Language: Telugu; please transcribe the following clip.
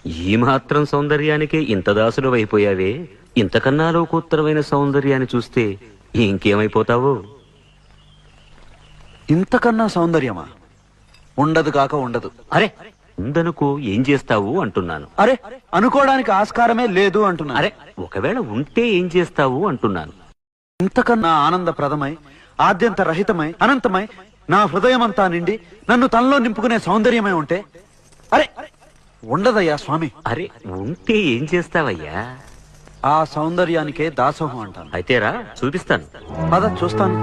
ఈ మాత్రం సౌందర్యానికే ఇంత దాసులు అయిపోయావే, ఇంతకన్నా లోకోత్తరమైన సౌందర్యాన్ని చూస్తే ఇంకేమైపోతావో. ఇంతకన్నా సౌందర్యమా? ఉండదు కాక ఉండదు. అరే ఉందనుకో ఏం చేస్తావు అంటున్నాను. అరే అనుకోవడానికి ఆస్కారమే లేదు అంటున్నా. అరే ఒకవేళ ఉంటే ఏం చేస్తావు అంటున్నాను. ఇంతకన్నా ఆనందప్రదమై, ఆద్యంత రహితమై, అనంతమై, నా హృదయమంతా నిండి నన్ను తనలో నింపుకునే సౌందర్యమై ఉంటే అరే ఉండదయ్యా స్వామి. అరే ఉంటే ఏం చేస్తావయ్యా? ఆ సౌందర్యానికే దాసోహం అంటాను. అయితేరా చూపిస్తాను. పద చూస్తాను.